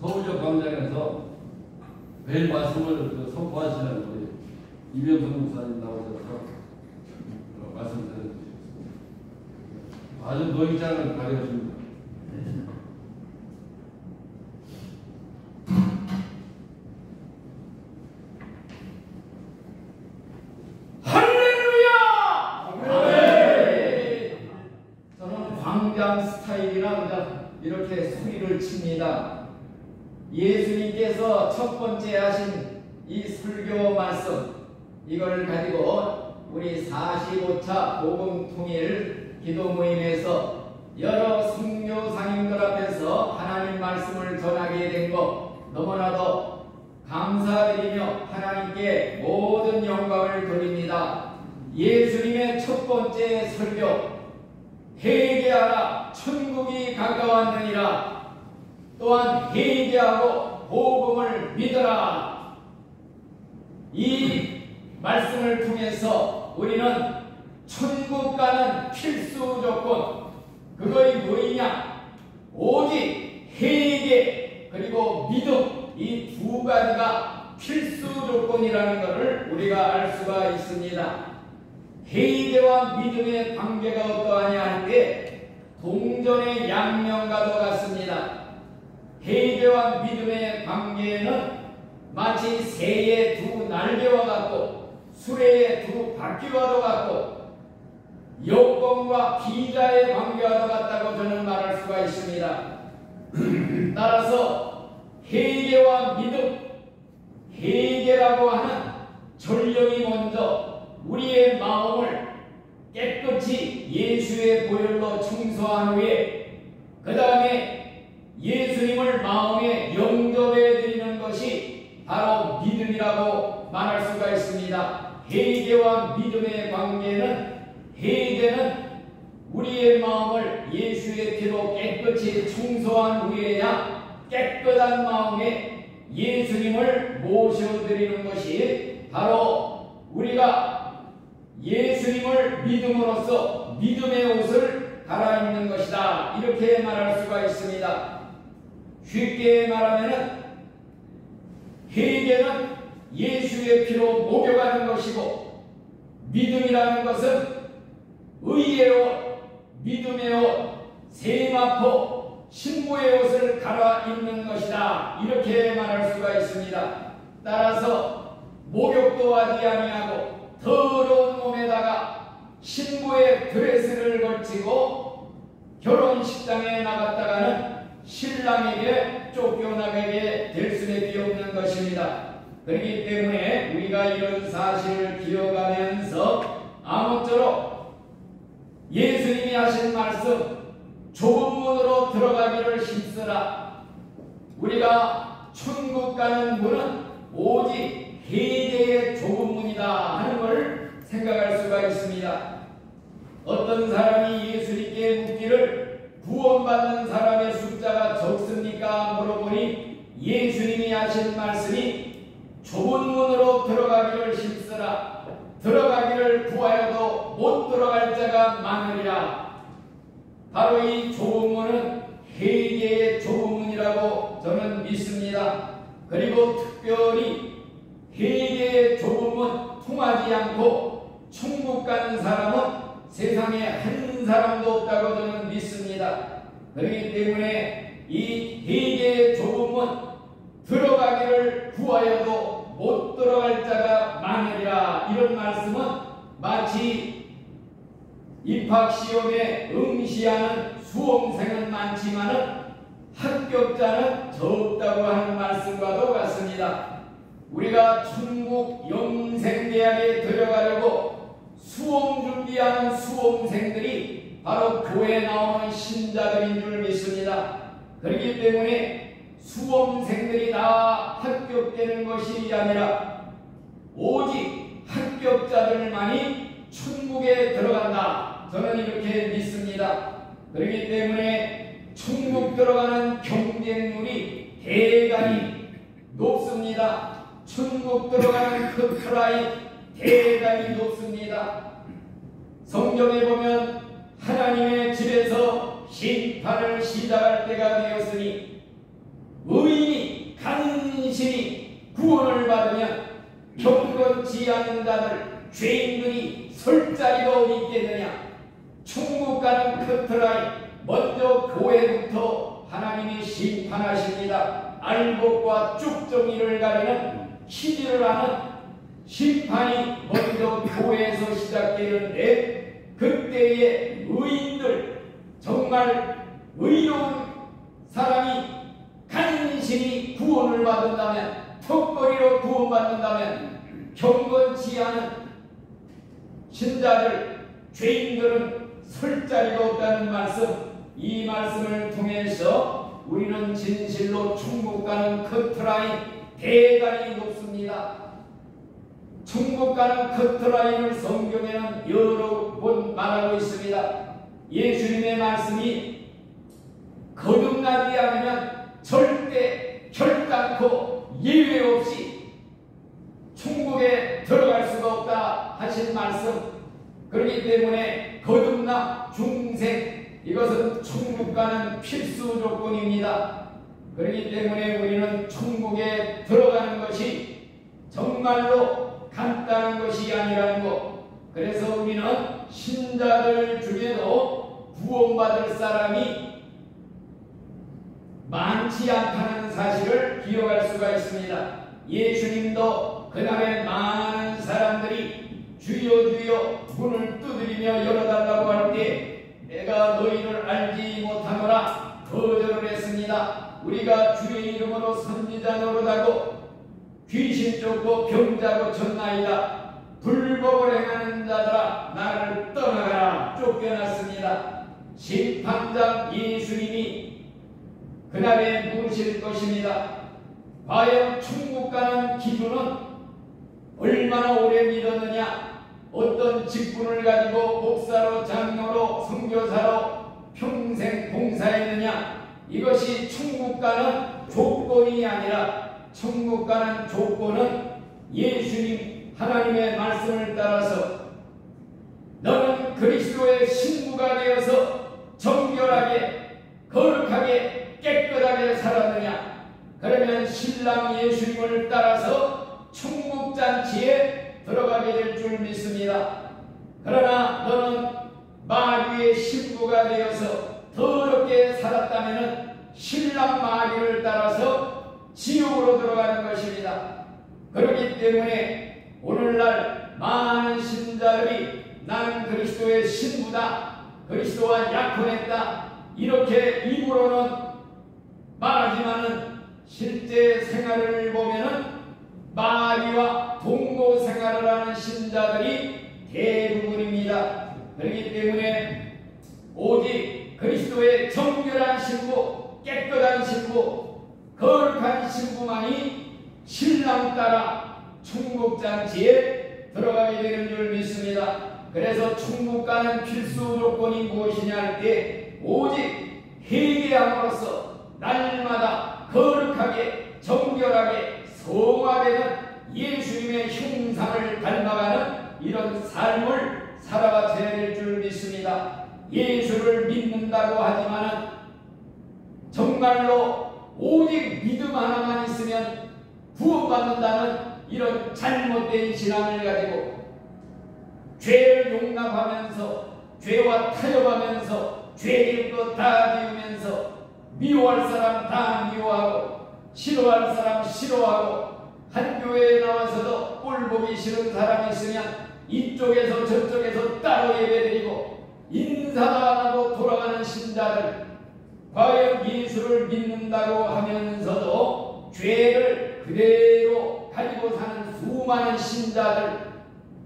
서울역 광장에서 매일 말씀을 선포하시는 우리 이병선 목사님 나오셔서 말씀드렸습니다. 아주 노익장을 가려줍니다. 이렇게 소리를 칩니다. 예수님께서 첫 번째 하신 이 설교 말씀, 이걸 가지고 우리 45차 복음 통일 기도 모임에서 여러 선교사님들 앞에서 하나님 말씀을 전하게 된 것 너무나도 감사드리며 하나님께 모든 영광을 돌립니다. 예수님의 첫 번째 설교, 회개하라 천국이 가까웠느니라. 또한 회개하고 복음을 믿어라. 이 말씀을 통해서 우리는 천국 가는 필수 조건, 그것이 뭐이냐? 오직 회개 그리고 믿음, 이 두 가지가 필수 조건이라는 것을 우리가 알 수가 있습니다. 회개와 믿음의 관계가 어떠하냐 하는데 동전의 양면과도 같습니다. 회개와 믿음의 관계는 마치 새의 두 날개와 같고 수레의 두 바퀴와도 같고 여권과 비자의 관계와도 같다고 저는 말할 수가 있습니다. 따라서 회개와 믿음, 회개라고 하는 전령이 먼저 우리의 마음을 깨끗이 예수의 보혈로 청소한 후에 그 다음에 예수님을 마음에 영접해 드리는 것이 바로 믿음이라고 말할 수가 있습니다. 회개와 믿음의 관계는, 회개는 우리의 마음을 예수의 피로 깨끗이 청소한 후에야 깨끗한 마음에 예수님을 모셔드리는 것이 바로 우리가 예수님을 믿음으로써 믿음의 옷을 갈아입는 것이다, 이렇게 말할 수가 있습니다. 쉽게 말하면 회개는 예수의 피로 목욕하는 것이고 믿음이라는 것은 의의 옷, 믿음의 옷, 세마포, 신부의 옷을 갈아입는 것이다, 이렇게 말할 수가 있습니다. 따라서 목욕도 하지 아니하고 더러운 몸에다가 신부의 드레스를 걸치고 결혼식장에 나갔다가는 신랑에게 쫓겨나게 될 수밖에 없는 것입니다. 그렇기 때문에 우리가 이런 사실을 기억하면서 아무쪼록 예수님이 하신 말씀, 좁은 문으로 들어가기를 힘쓰라. 우리가 천국 가는 문은 오직 회개의 좁은 문이다 하는 걸 생각할 수가 있습니다. 어떤 사람이 예수님께 묻기를 구원받는 사람의 숫자가 적습니까? 물어보니 예수님이 하신 말씀이 좁은 문으로 들어가기를 힘쓰라. 들어가기를 구하여도 못 들어갈 자가 많으리라. 바로 이 좁은 문은 회개의 좁은 문이라고 저는 믿습니다. 그리고 특별히 회개의 좁은 문 통하지 않고 천국 가는 사람은 세상에 한 사람도 없다고 저는 믿습니다. 그렇기 때문에 이 회개의 좁은 문 들어가기를 구하여도 못 들어갈 자가 많으리라, 이런 말씀은 마치 입학시험에 응시하는 수험생은 많지만은 합격자는 적다고 하는 말씀과도 같습니다. 우리가 천국 영생대학에 들어가려고 수험 준비하는 수험생들이 바로 교회에 나오는 신자들인 줄 믿습니다. 그렇기 때문에 수험생들이 다 합격되는 것이 아니라 오직 합격자들만이 천국에 들어간다, 저는 이렇게 믿습니다. 그렇기 때문에 천국 들어가는 경쟁률이 대단히 높습니다. 천국 들어가는 커트라인 대단히 높습니다. 성경에 보면 하나님의 집에서 심판을 시작할 때가 되었으니 의인이 구원을 받으면 경건치 않은 자들 죄인들이 설 자리가 어디 있겠느냐. 천국 가는 커트라인, 먼저 교회부터 하나님이 심판하십니다. 알곡과 쭉정이를 가리는 시기를 하는 심판이 먼저 교회에서 시작되는데, 그때의 의인들, 정말 의로운 사람이 간신히 구원을 받는다면, 턱걸이로 구원받는다면, 경건치 않은 신자들, 죄인들은 설 자리가 없다는 말씀, 이 말씀을 통해서 우리는 진실로 천국 가는 커트라인 대단히 높습니다. 천국 가는 커트라인을 성경에는 여러 번 말하고 있습니다. 예수님의 말씀이 거듭나지 않으면 절대 결단코 예외 없이 천국에 들어갈 수가 없다 하신 말씀, 그렇기 때문에 거듭나 중생, 이것은 천국 가는 필수 조건입니다. 그렇기 때문에 우리는 천국에 들어가는 것이 정말로 간단한 것이 아니라는 것, 그래서 우리는 신자들 중에도 구원받을 사람이 많지 않다는 사실을 기억할 수가 있습니다. 예수님도 그날에 많은 사람들이 주여 주여 문을 두드리며 열어달라고 할 때 내가 너희를 알지 못하노라 거절을 했습니다. 우리가 주의 이름으로 선지자 노릇하고 귀신 쫓고 병자 고쳤나이다. 불법을 행하는 자들아 나를 떠나가라 쫓겨났습니다. 심판장 예수님이 그날에 물으실 것입니다. 과연 천국 가는 기준은 얼마나 오래 믿었느냐? 어떤 직분을 가지고 목사로, 장로로, 선교사로 평생 봉사했느냐? 이것이 천국 가는 조건이 아니라, 천국 가는 조건은 예수님 하나님의 말씀을 따라서 너는 그리스도의 신부가 되어서 정결하게 거룩하게 깨끗하게 살았느냐? 그러면 신랑 예수님을 따라서 천국잔치에 들어가게 될 줄 믿습니다. 그러나 너는 마귀의 신부가 되어서 더럽게 살았다면 신랑 마귀를 따라서 지옥으로 들어가는 것입니다. 그렇기 때문에 오늘날 많은 신자들이 나는 그리스도의 신부다, 그리스도와 약혼했다, 이렇게 입으로는 말하지만은 실제 생활을 보면은 마귀와 동거 생활을 하는 신자들이 대부분입니다. 그렇기 때문에 오직 그리스도의 정결한 신부, 깨끗한 신부, 거룩한 신부만이 신랑 따라 천국잔치에 들어가게 되는 줄 믿습니다. 그래서 천국 가는 필수 조건이 무엇이냐 할 때 오직 회개함으로써 날마다 거룩하게 정결하게 성화되는 예수님의 형상을 닮아가는 이런 삶을 살아가야 될 줄 믿습니다. 예수를 믿는다고 하지만 정말로 오직 믿음 하나만 있으면 구원받는다는 이런 잘못된 신앙을 가지고 죄를 용납하면서 죄와 타협하면서 죄일 것 다 지으면서 미워할 사람 다 미워하고 싫어할 사람 싫어하고, 한 교회에 나와서도 꼴 보기 싫은 사람이 있으면 이쪽에서 저쪽에서 따로 예배드리고 인사도 안 하고 돌아가는 신자들, 과연 예수를 믿는다고 하면서도 죄를 그대로 가지고 사는 수많은 신자들,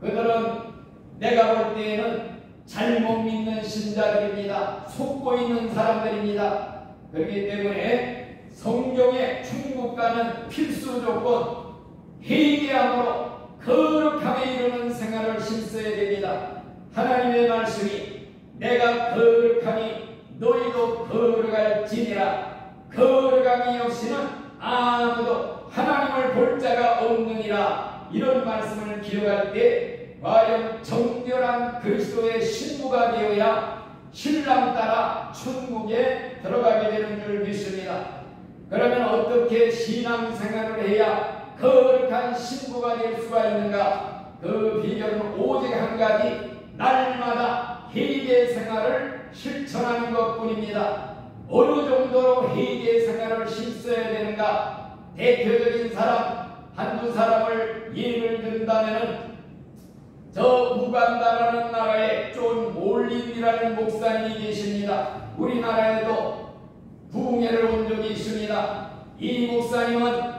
그들은 내가 볼 때에는 잘못 믿는 신자들입니다. 속고 있는 사람들입니다. 그렇기 때문에 성경의 천국 가는 필수 조건, 회개함으로 거룩함에 이르는 생활을 실수해야 됩니다. 하나님의 말씀이 내가 거룩하니 너희도 거룩할지니라. 거룩함이 없이는 아무도 하나님을 볼 자가 없느니라. 이런 말씀을 기록할 때 과연 정결한 그리스도의 신부가 되어야 신랑 따라 천국에 들어가게 되는 줄 믿습니다. 그러면 어떻게 신앙생활을 해야 거룩한 신부가 될 수가 있는가? 그 비결은 오직 한 가지, 날마다 회개 생활을 실천하는 것뿐입니다. 어느 정도로 회개 생활을 실천해야 되는가? 대표적인 사람 한두 사람을 예를 든다면 저 우간다라는 나라에 존 몰린이라는 목사님이 계십니다. 우리나라에도 부흥회를 온 적이 있습니다. 이 목사님은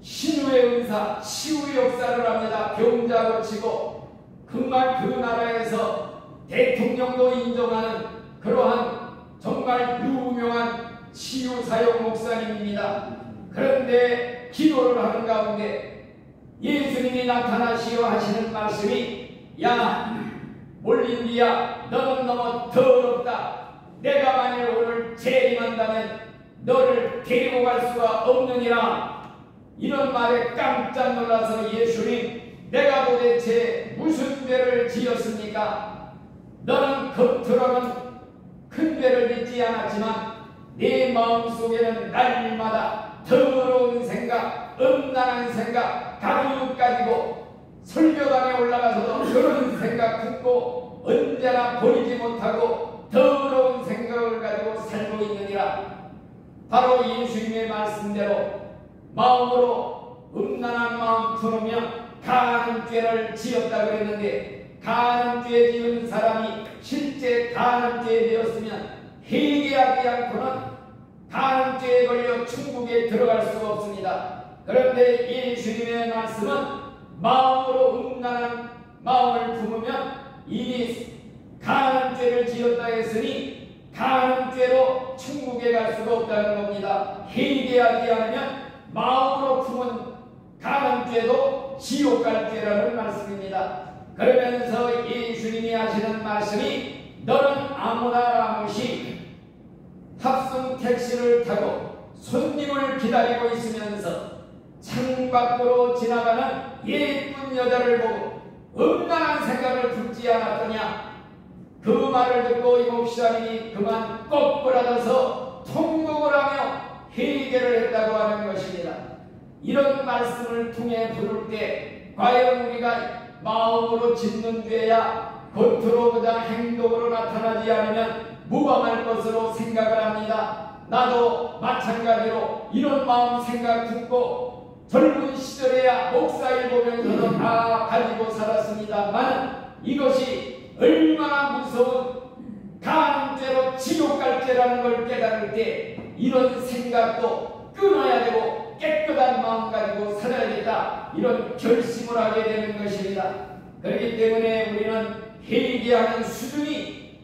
신우의 은사, 치유 역사를 합니다. 병자 고치고 정말 그 나라에서 대통령도 인정하는 그러한 정말 유명한 치유 사역 목사님입니다. 그런데 기도를 하는 가운데 예수님이 나타나시어 하시는 말씀이, 야 몰린디야, 너는 너무 더럽다. 내가 만일 오늘 재림한다면 너를 데리고 갈 수가 없느니라. 이런 말에 깜짝 놀라서 예수님, 내가 도대체 무슨 죄를 지었습니까? 너는 겉으로는 큰 죄를 짓지 않았지만 내 마음속에는 날마다 더러운 생각, 음란한 생각 가득 가지고 설교당에 올라가서도 그런 생각 품고 언제나 버리지 못하고 더러운 생각을 가지고 살고 있느니라. 바로 예수님의 말씀대로 마음으로 음란한 마음 품으면 가는 죄를 지었다 그랬는데, 가는 죄 지은 사람이 실제 가는 죄 되었으면 회개하지 않고는 가는 죄에 걸려 천국에 들어갈 수가 없습니다. 그런데 예수님의 말씀은 마음으로 음란한 마음을 품으면 이미 가는 죄를 지었다 했으니 가는 죄로 천국에 갈 수가 없다는 겁니다. 회개하지 않으면 마음으로 품은 가는 죄도 지옥 갈 죄라는 말씀입니다. 그러면서 예수님이 하시는 말씀이, 너는 아무나 아무시 탑승 택시를 타고 손님을 기다리고 있으면서 창밖으로 지나가는 예쁜 여자를 보고 음란한 생각을 품지 않았더냐? 그 말을 듣고 이 목사님이 그만 꼬꾸라져서 통곡을 하며 회개를 했다고 하는 것입니다. 이런 말씀을 통해 부를 때 과연 우리가 마음으로 짓는 죄야 겉으로 보자 행동으로 나타나지 않으면 무방할 것으로 생각을 합니다. 나도 마찬가지로 이런 마음 생각 품고 젊은 시절에야 목사일 보면서도 다 가지고 살았습니다만 이것이 얼마나 무서운 가는 죄로 지옥 갈 죄라는 걸 깨달을 때 이런 생각도 끊어야 되고 깨끗한 마음 가지고 살아야겠다, 이런 결심을 하게 되는 것입니다. 그렇기 때문에 우리는 회개하는 수준이,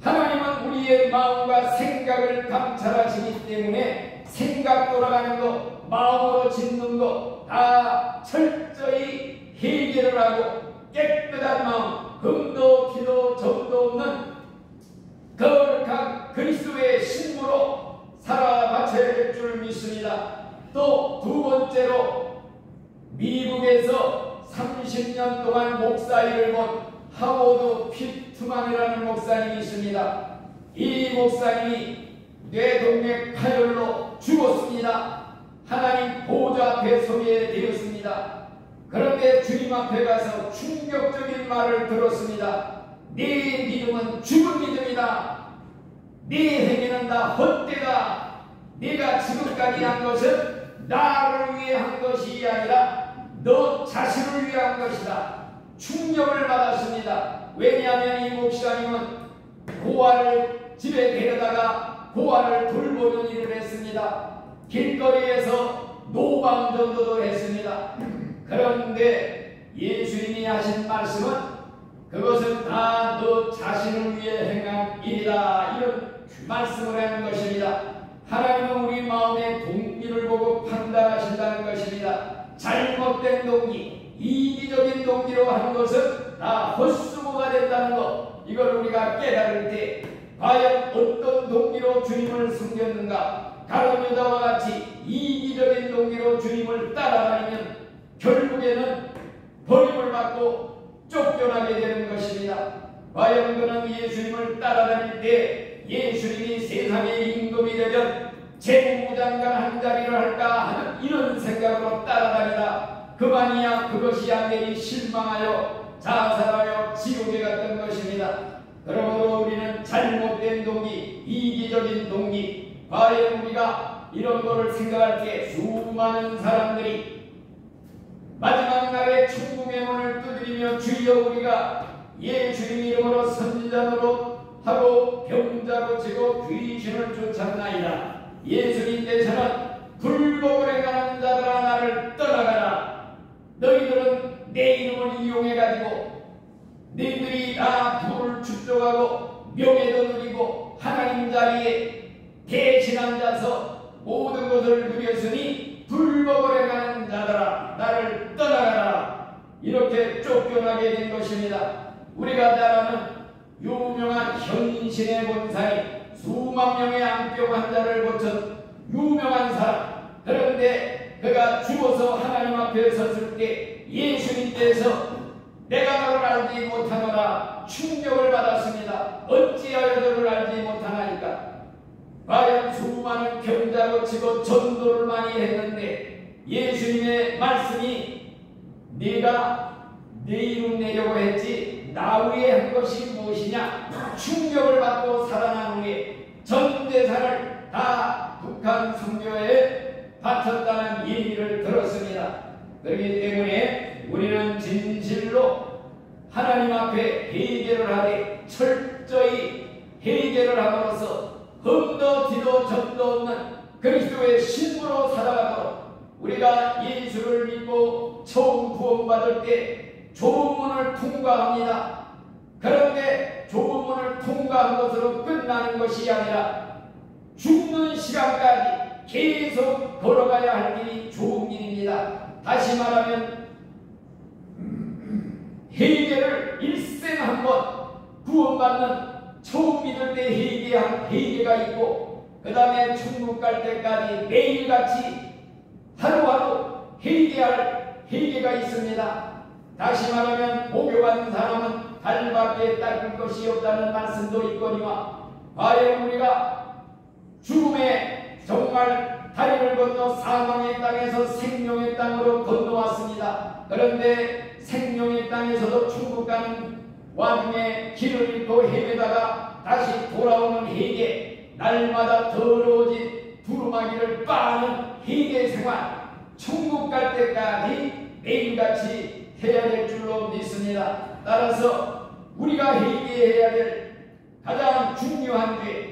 하나님은 우리의 마음과 생각을 감찰하시기 때문에 생각 돌아가는 것, 마음으로 짓는 것 다 철저히 회개를 하고 깨끗한 마음, 금도 기도 점도 없는 거룩한 그리스도의 신부로 살아바쳐야 될 줄 믿습니다. 또 두 번째로, 미국에서 30년 동안 목사 일을 본 하워드 피트만이라는 목사님이 있습니다. 이 목사님이 뇌동맥 파열로 죽었습니다. 하나님 보좌 앞에 서게 되었습니다. 그런데 주님 앞에 가서 충격적인 말을 들었습니다. 네 믿음은 죽은 믿음이다. 네 행위는 다 헛되다. 네가 지금까지 한 것은 나를 위해 한 것이 아니라 너 자신을 위한 것이다. 충격을 받았습니다. 왜냐하면 이 목사님은 고아를 집에 데려다가 고아를 돌보는 일을 했습니다. 길거리에서 노방전도도 했습니다. 그런데 예수님이 하신 말씀은 그것은 다 너 자신을 위해 행한 일이다, 이런 말씀을 하는 것입니다. 하나님은 우리 마음의 동기를 보고 판단하신다는 것입니다. 잘못된 동기, 이기적인 동기로 하는 것은 다 헛수고가 된다는 것, 이걸 우리가 깨달을 때 과연 어떤 동기로 주님을 섬겼는가? 가룟 유다와 같이 이기적인 동기로 주님을 따라다니면 결국에는 버림을 받고 쫓겨나게 되는 것입니다. 과연 그는 예수님을 따라다닐 때 예수님이 세상의 임금이 되면 재무장관 한 자리를 할까 하는 이런 생각으로 따라다니다 그만이야 그것이야 내리 실망하여 자살하여 지옥에 갔던 것입니다. 그러므로 우리는 잘못된 동기, 이기적인 동기, 과연 우리가 이런 거를 생각할 때 수많은 사람들이 마지막 날에 천국의 문을 두드리며 주여 우리가 예수님 이름으로 선지자로 하고 병자 고치고 귀신을 쫓았나이다. 예수님께서는 불복을 행하는 자들아 나를 떠나가라. 너희들은 내 이름을 이용해가지고 너희들이 다 부를 축적하고 명예도 누리고 하나님 자리에 대신한 자서 모든 것을 누렸으니 불복을 행하는 자들아 나를 떠나가라. 이렇게 쫓겨나게 된 것입니다. 우리가 잘 아는 유명한 현신의 본사인 수만 명의 암병 환자를 고친 유명한 사람. 그런데 그가 죽어서 하나님 앞에 섰을 때 예수님께서 내가 너를 알지 못하노라 충격을 받았습니다. 어찌하여 너를 알지 못하나이까. 과연 수많은 병자 고치고 전도를 많이 했는데 예수님의 말씀이 네가 내 이름 내려고 했지 나 위에 한 것이 무엇이냐. 충격을 받고 살아난 후에 전 재산을 다 북한 선교에 바쳤다는 얘기를 들었습니다. 그렇기 때문에 우리는 진실로 하나님 앞에 회개를 하되 철저히 회개를 함으로써 흠도 뒤도 점도 없는 그리스도의 신부로 살아가도록 우리가 예수를 믿고 처음 구원받을 때 좁은 문을 통과합니다. 그런데 좁은 문을 통과한 것으로 끝나는 것이 아니라 죽는 시간까지 계속 걸어가야 할 길이 좁은 길입니다. 다시 말하면 회개를 일생 한번 구원받는 처음 믿을 때 회개가 있고 그 다음에 천국 갈 때까지 매일같이 하루하루 회개할 회개가 있습니다. 다시 말하면 목욕한 사람은 달밖에 닦을 것이 없다는 말씀도 있거니와 과연 우리가 죽음에 정말 다리를 건너 사망의 땅에서 생명의 땅으로 건너왔습니다. 그런데 생명의 땅에서도 천국 가는 와중에 길을 잃고 헤매다가 다시 돌아오는 회개, 날마다 더러워진 두루마기를 빠는 회개 생활, 천국 갈 때까지 매일같이 해야 될 줄로 믿습니다. 따라서 우리가 회개해야 될 가장 중요한 죄,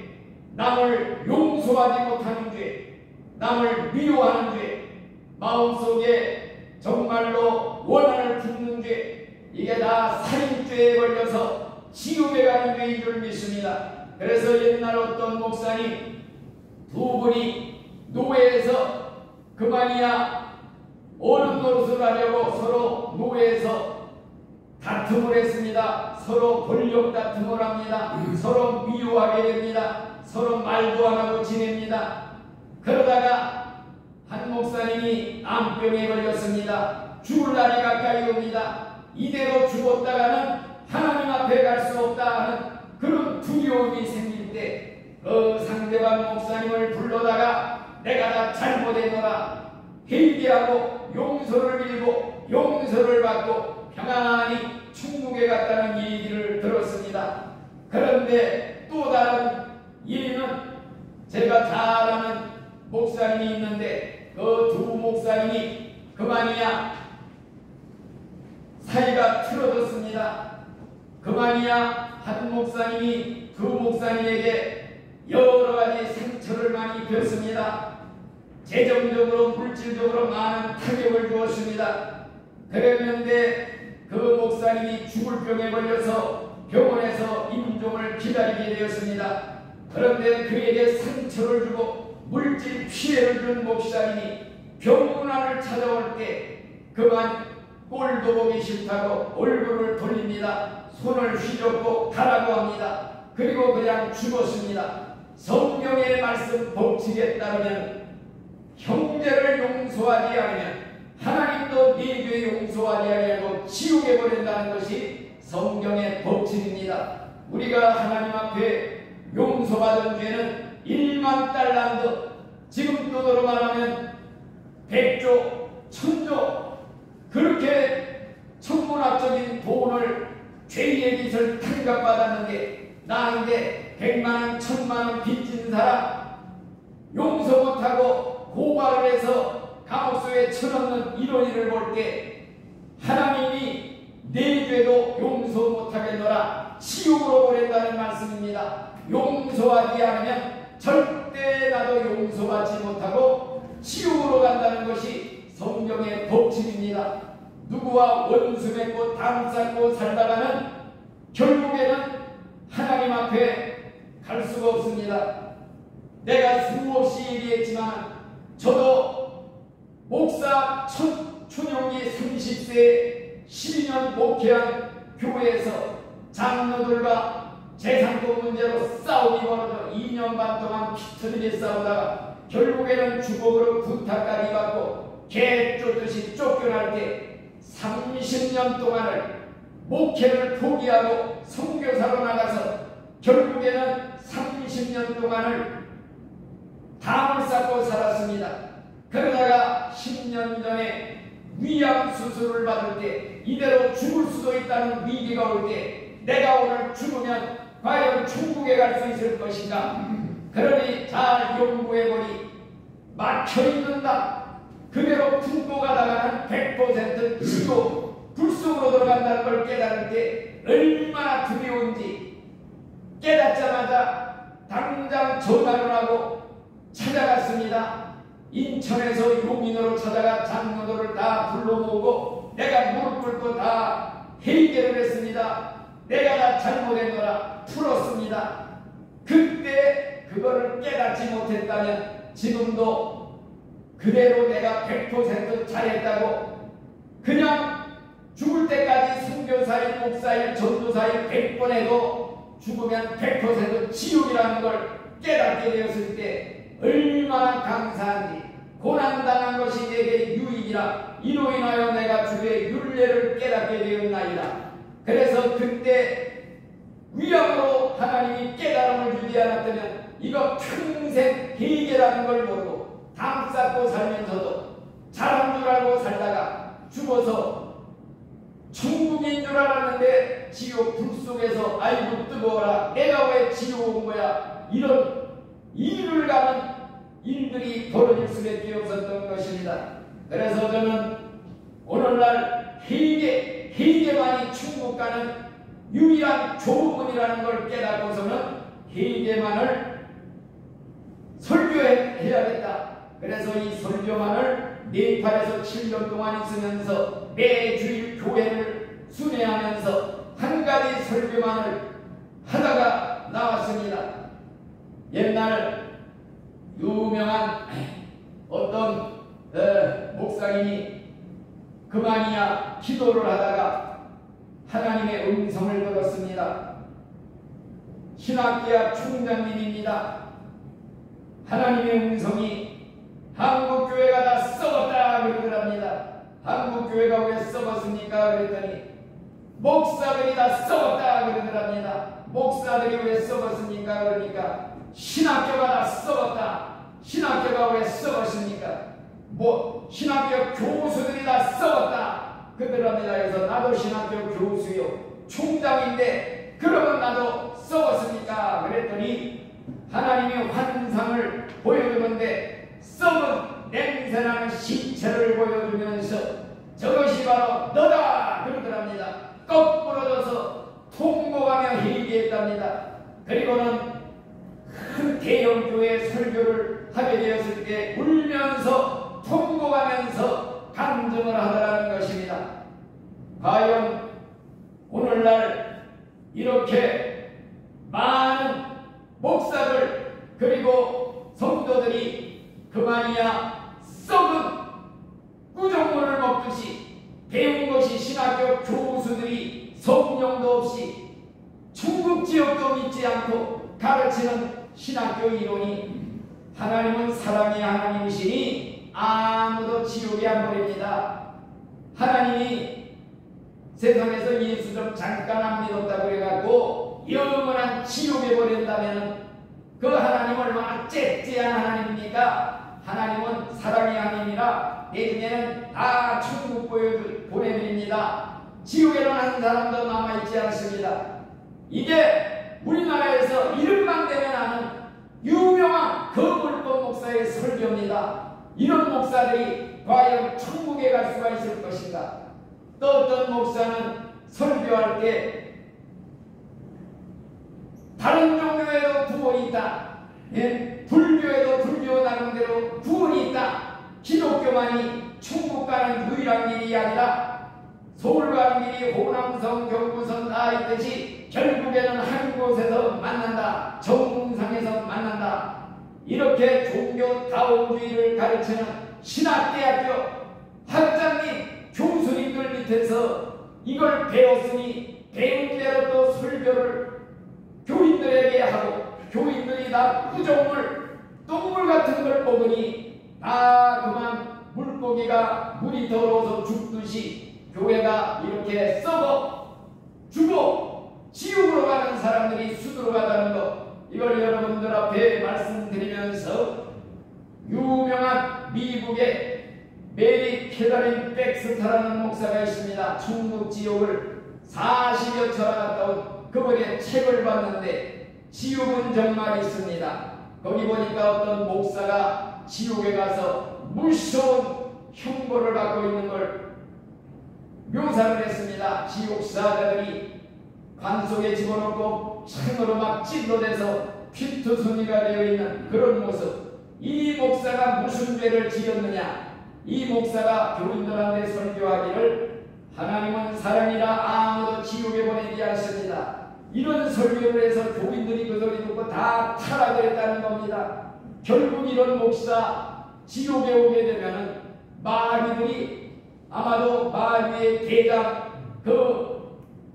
남을 용서하지 못하는 죄, 남을 미워하는 죄, 마음속에 정말로 원한을 품는 죄, 이게 다 살인죄에 걸려서 지옥에 가는 죄인 줄 믿습니다. 그래서 옛날 어떤 목사님 두 분이 노예에서 그만이야 어른 노릇을 하려고 서로 노예에서 다툼을 했습니다. 서로 권력 다툼을 합니다. 서로 미워하게 됩니다. 서로 말도 안 하고 지냅니다. 그러다가 한 목사님이 암병에 걸렸습니다. 죽을 날이 가까이 옵니다. 이대로 죽었다가는 하나님 앞에 갈 수 없다 하는 그런 두려움이 생길 때 그 상대방 목사님을 불러다가 내가 다 잘못했노라 회개하고 용서를 빌고 용서를 받고 평안히 천국에 갔다는 얘기를 들었습니다. 그런데 또 다른 일은 제가 잘 아는 목사님이 있는데 그 두 목사님이 그만이야 사이가 틀어졌습니다. 그만이야 한 목사님이 두 목사님에게 여러 가지 상처를 많이 입혔습니다. 재정적으로 물질적으로 많은 타격을 주었습니다. 그랬는데 그 목사님이 죽을 병에 걸려서 병원에서 임종을 기다리게 되었습니다. 그런데 그에게 상처를 주고 물질 피해를 준 목사님이 병문안을 찾아올 때 그만 꼴도 보기 싫다고 얼굴을 돌립니다. 손을 휘젓고 가라고 합니다. 그리고 그냥 죽었습니다. 성경의 말씀 법칙에 따르면 형제를 용서하지 않으면 하나님도 네 죄 용서하지 아니하고 지옥에 보낸다는 것이 성경의 법칙입니다. 우리가 하나님 앞에 용서받은 죄는 1만 달란트 지금 돈으로 말하면 100조, 1000조 그렇게 천문학적인 돈을 죄의 빚을 탕감받았는데 나한테 100만원, 1000만원 빚진 사람 용서 못하고 고발을 해서 감옥소에 쳐넣는 이런 일을 볼 때 하나님이 내 죄도 용서 못하겠노라 지옥으로 보낸다는 말씀입니다. 용서하지 않으면 절대 나도 용서받지 못하고 지옥으로 간다는 것이 성경의 법칙입니다. 누구와 원수 맺고 담 쌓고 살다가는 결국에는 하나님 앞에 갈 수가 없습니다. 내가 수없이 얘기했지만 저도 목사 춘용이 30세에 12년 목회한 교회에서 장로들과 재산권 문제로 싸움이 벌어져 2년 반 동안 피터리게 싸우다가 결국에는 주먹으로 부탁까지 받고 개 쫓듯이 쫓겨날 때 30년 동안을 목회를 포기하고 선교사로 나가서 결국에는 30년 동안을 담을 쌓고 살았습니다. 그러다가 10년 전에 위암 수술을 받을 때 이대로 죽을 수도 있다는 위기가 올 때 내가 오늘 죽으면 과연 천국에 갈 수 있을 것인가? 그러니 잘 연구해보니 막혀있는다. 그대로 품고 가다가는 100% 지옥 불속으로 들어간다는 걸 깨달을 때 얼마나 두려운지 깨닫자마자 당장 전화를 하고 찾아갔습니다. 인천에서 용인으로 찾아가 장로들을 다 불러 모으고 내가 무릎 꿇고 다 회개를 했습니다. 내가 다 잘못했노라 풀었습니다. 그때 그거를 깨닫지 못했다면 지금도 그대로 내가 100% 잘했다고 그냥 죽을 때까지 선교사일, 목사일, 전도사일 100번 해도 죽으면 100% 지옥이라는 걸 깨닫게 되었을 때 얼마나 감사한지 고난당한 것이 내게 유익이라 이로 인하여 내가 주의 율례를 깨닫게 되었나이다. 그래서 그때 위험으로 하나님이 깨달음을 주지 않았다면 이거 평생 회개라는 걸 모르고 담 쌓고 살면서도 잘한 줄 알고 살다가 죽어서 천국인 줄 알았는데 지옥 불 속에서 아이고 뜨거워라 내가 왜 지옥 온 거야 이런 일을 가는 일들이 벌어질 수밖에 없었던 것입니다. 그래서 저는 오늘날 회개만이 천국 가는 유일한 조문이라는 걸 깨닫고서는 회개만을 설교해야겠다. 그래서 이 설교만을 네팔에서 7년 동안 있으면서 매주일 교회를 순회하면서 한 가지 설교만을 하다가 나왔습니다. 옛날 유명한 어떤 목사님이 그만이야 기도를 하다가 하나님의 음성을 들었습니다. 신학대학 총장님입니다. 하나님의 음성이 한국교회가 다 썩었다 그러더랍니다. 한국교회가 왜 썩었습니까? 그랬더니 목사들이 다 썩었다 그러더랍니다. 목사들이 왜 썩었습니까? 그러니까 신학교가 다 썩었다. 신학교가 왜 썩었습니까? 신학교 교수들이 다 썩었다 그러더랍니다. 그래서 나도 신학교 교수요 총장인데 그러면 나도 썩었습니까? 그랬더니 하나님이 환상을 보여주는데 썩은 냄새나는 신체를 보여주면서 저것이 바로 너다 그러더랍니다. 거꾸로져서 통곡하며 회개했답니다. 그리고는 큰 대형교회 설교를 하게 되었을 때 울면서 통곡하면서 간증을 하더라는 것입니다. 과연 오늘날 이렇게 많은 목사들 그리고 성도들이 그만이야 썩은 구정물을 먹듯이 배운 것이 신학교 교수들이 성령도 없이 천국지옥도 믿지 않고 가르치는 신학교 이론이 하나님은 사랑의 하나님이시니 아무도 지옥에 안 보냅니다. 하나님이 세상에서 예수 좀 잠깐 안 믿었다고 그래갖고 영원한 지옥에 보낸다면 그 하나님 얼마나 째째한 하나님입니까? 하나님은 사랑의 하나님이라 내 중에는 다 천국 보내드립니다. 지옥에는 한 사람도 남아있지 않습니다. 이게 우리나라에서 이름만 되면 아는 유명한 거물법 목사의 설교입니다. 이런 목사들이 과연 천국에 갈 수가 있을 것인가? 또 어떤 목사는 설교할 때 다른 종교에도 구원이 있다. 불교에도 불교 나름대로 구원이 있다. 기독교만이 천국 가는 유일한 길이 아니라 서울 가는 길이 호남선, 경부선 다 있듯이 결국에는 한 곳에서 만난다. 정상에서 만난다. 이렇게 종교 다원주의를 가르치는 신학대학교 학장님, 교수님들 밑에서 이걸 배웠으니 배운 대로 또 설교를 교인들에게 하고 교인들이 다 구정물, 똥물 같은 걸 먹으니 다 그만 물고기가 물이 더러워서 죽듯이 교회가 이렇게 썩어 죽어 지옥으로 가는 사람들이 수두로 가다는 것, 이걸 여러분들 앞에 말씀드리면서 유명한 미국의 메리 캐더린 백스터라는 목사가 있습니다. 천국 지옥을 40여 차례 갔다 온 그분의 책을 봤는데 지옥은 정말 있습니다. 거기 보니까 어떤 목사가 지옥에 가서 무서운 흉보를 받고 있는 걸 묘사를 했습니다. 지옥사자들이 관 속에 집어넣고 창으로 막 찔러대서 피투성이가 되어 있는 그런 모습. 이 목사가 무슨 죄를 지었느냐? 이 목사가 교인들한테 설교하기를 하나님은 사랑이라 아무도 지옥에 보내지 않습니다. 이런 설교를 해서 교인들이 그 소리 듣고 다 타락을 했다는 겁니다. 결국 이런 목사 지옥에 오게 되면은 마귀들이 아마도 마귀의 대장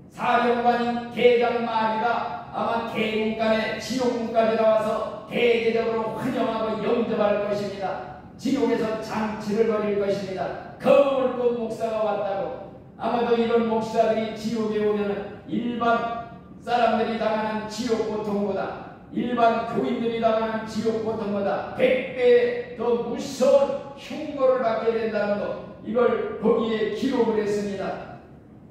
사령관인 대장 마귀가 아마 대문간에 지옥문까지 나와서 대대적으로 환영하고 영접할 것입니다. 지옥에서 장치를 벌일 것입니다. 거울급 목사가 왔다고. 아마도 이런 목사들이 지옥에 오면은 일반 사람들이 당하는 지옥 고통보다, 일반 교인들이 당하는 지옥 고통보다 100배 더 무서운 흉보를 받게 된다는 것, 이걸 거기에 기록을 했습니다.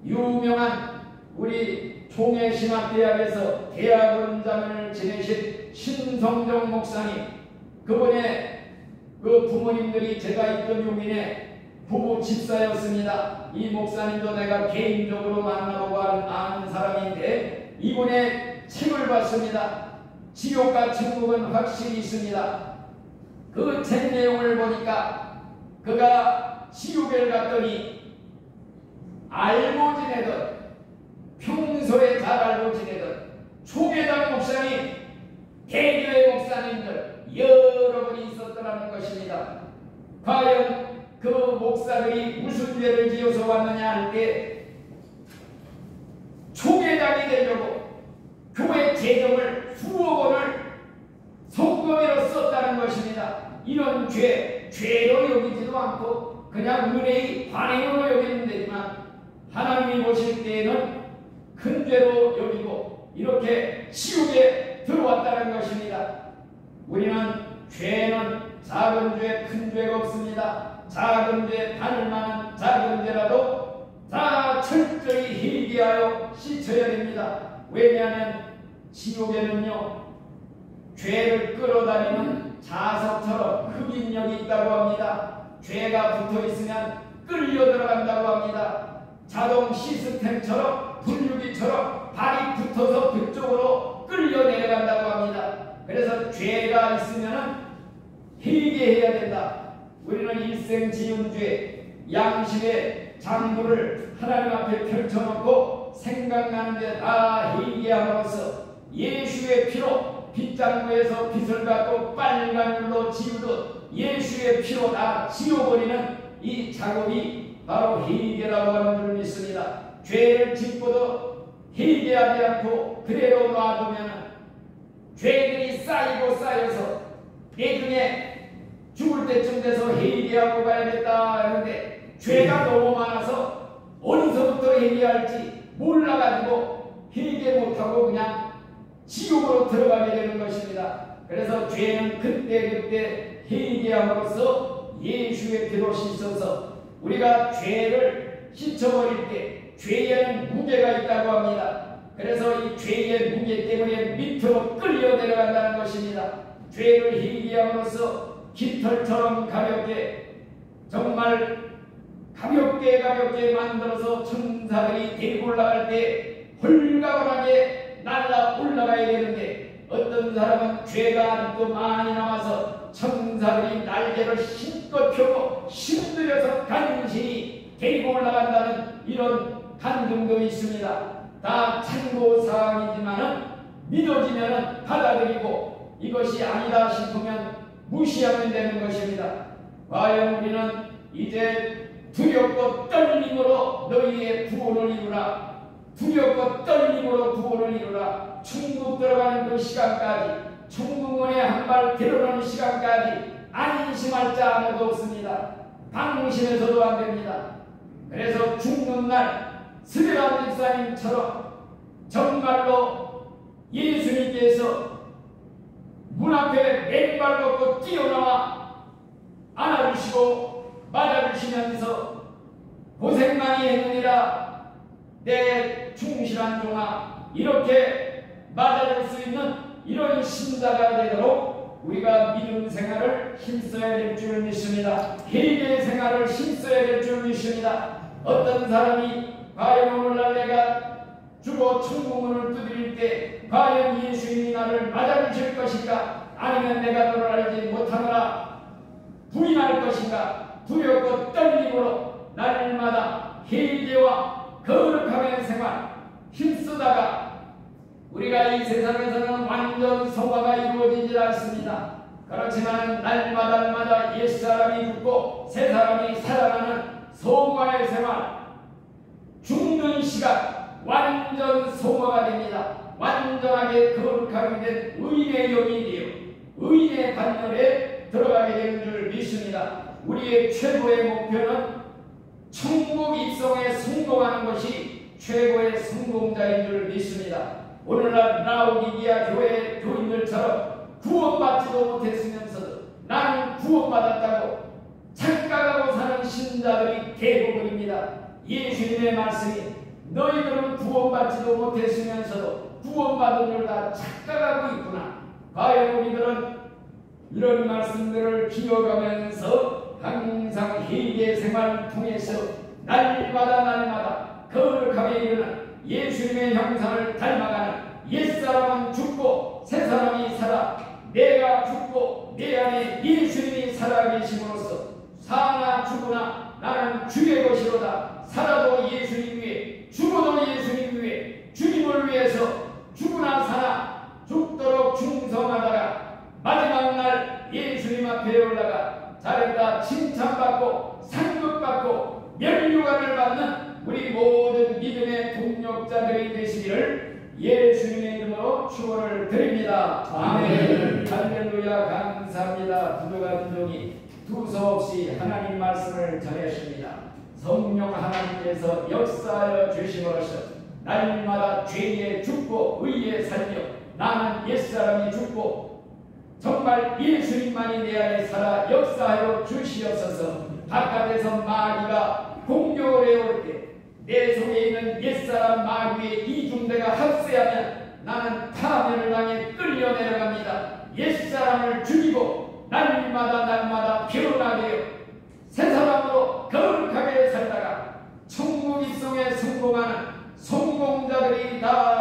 유명한 우리 총회신학대학에서 대학원장을 지내신 신성정 목사님, 그분의 그 부모님들이 제가 있던 용인의 부부 집사였습니다. 이 목사님도 내가 개인적으로 만나보고 아는 사람인데 이분의 책을 봤습니다. 지옥과 천국은 확실히 있습니다. 그 책 내용을 보니까 그가 지옥에 갔더니 알고 지내던, 평소에 잘 알고 지내던 초계당 목사님, 대교회 목사님들 여러 분이 있었더라는 것입니다. 과연 그 목사들이 무슨 죄를 지어서 왔느냐 할 때 초계당이 되려고 교회 재정을 수억 원을 성금으로 썼다는 것입니다. 이런 죄로 여기지도 않고 그냥 은혜의 관행으로 여기는 데지만 하나님이 보실 때에는 큰 죄로 여기고 이렇게 지옥에 들어왔다는 것입니다. 우리는 죄는 작은 죄, 큰 죄가 없습니다. 작은 죄, 바늘 많은 작은 죄라도 다 철저히 회개하여 씻어야 됩니다. 왜냐하면 지옥에는요, 죄를 끌어다니는 자석처럼 흡인력이 있다고 합니다. 죄가 붙어 있으면 끌려 들어간다고 합니다. 자동 시스템처럼 분류기처럼 발이 붙어서 그쪽으로 끌려 내려간다고 합니다. 그래서 죄가 있으면 회개해야 된다. 우리는 일생 지은 죄, 양심의 장부를 하나님 앞에 펼쳐놓고 생각나는 데 다 회개함으로써 예수의 피로 빗장구에서 빗을 갖고 빨간 물로 지우듯 예수의 피로 다 지워버리는 이 작업이 바로 회개라고 하는 줄 믿습니다. 죄를 짓고도 회개하지 않고 그대로 놔두면 죄들이 쌓이고 쌓여서 나중에 죽을 때쯤 돼서 회개하고 가야겠다 하는데 죄가 너무 많아서 어디서부터 회개할지 몰라가지고 회개 못하고 그냥 지옥으로 들어가게 되는 것입니다. 그래서 죄는 그때 회개함으로써 예수의 피로 씻어서 우리가 죄를 씻어버릴 때 죄에는 무게가 있다고 합니다. 그래서 이 죄의 무게 때문에 밑으로 끌려 내려간다는 것입니다. 죄를 회개함으로써 깃털처럼 가볍게, 정말 가볍게 만들어서 천사들이 데리고 올라갈 때 홀가분하게 날아 올라가야 되는데, 어떤 사람은 죄가 아직도 많이 남아서 천사들이 날개를 힘껏 펴고 힘들여서 간신히 데리고 올라간다는 이런 간증도 있습니다. 다 참고사항이지만은 믿어지면은 받아들이고, 이것이 아니다 싶으면 무시하면 되는 것입니다. 과연 우리는 이제 두렵고 떨림으로 너희의 구원을 이루라, 두렵고 떨림으로 구원을 이루라, 천국 들어가는 그 시간까지, 천국문에 한 발 들어가는 시간까지 안심할 자 아무도 없습니다. 방심해서도 안 됩니다. 그래서 죽는 날 스데반 집사님처럼 정말로 예수님께서 문 앞에 맨발 걷고 뛰어나와 안아주시고 맞아주시면서 고생 많이 했느니라 내 충실한 종아, 이렇게 맞아줄 수 있는 이런 신자가 되도록 우리가 믿음 생활을 힘써야 될 줄 믿습니다. 회개 생활을 힘써야 될 줄 믿습니다. 어떤 사람이 과연 오늘날 내가 죽어 천국문을 두드릴 때 과연 예수님이 나를 맞아주실 것인가, 아니면 내가 너를 알지 못하노라 부인할 것인가, 두렵고 떨림으로 날마다 회개와 거룩함의 생활 힘쓰다가 우리가 이 세상에서는 완전 성화가 이루어지지 않습니다. 그렇지만 날마다 옛사람이 죽고 새사람이 살아나는 성화의 생활, 죽는 시간 완전 성화가 됩니다. 완전하게 거룩하게 된 의인의 영이 되어 의인의 반열에 들어가게 되는 줄 믿습니다. 우리의 최고의 목표는 천국 입성에 성공하는 것이 최고의 성공자인 줄 믿습니다. 오늘날 라오디게아 교회 교인들처럼 구원받지도 못했으면서도 나는 구원받았다고 착각하고 사는 신자들이 대부분입니다. 예수님의 말씀이 너희들은 구원받지도 못했으면서도 구원받은 줄 다 착각하고 있구나. 과연 우리들은 이런 말씀들을 기억하면서 항상 회개 생활을 통해서 날마다 거룩하게 이르는 예수님의 형상을 닮아가는 옛사람은 죽고 새사람이 살아 내가 죽고 내 안에 예수님이 살아계심으로써 사나 죽으나 나는 주의 것이로다. 살아도 예수님 위해 죽어도 예수님 위해 주님을 위해서 죽으나 사나 죽도록 충성하다가 마지막 날 예수님 앞에 올라가 잘했다 칭찬받고 상급받고 면류관을 받는 우리 모든 믿음의 동력자들이 되시기를 예수님의 이름으로 축원을 드립니다. 아멘. 할렐루야. 감사합니다. 부족한 종이 두서없이 하나님 말씀을 전했습니다. 성령 하나님께서 역사하여 주심으로써 날마다 죄에 죽고 의에 살며 나는 옛사람이 죽고 정말 예수님만이 내 안에 살아 역사하여 주시옵소서. 바깥에서 마귀가 공격을 해올 때 내 속에 있는 옛사람 마귀의 이중대가 합세하면 나는 파멸을 당해 끌려 내려갑니다. 옛사람을 죽이고 날마다 변화되어 새사람으로 거룩하게 살다가 천국 입성에 성공하는 성공자들이 다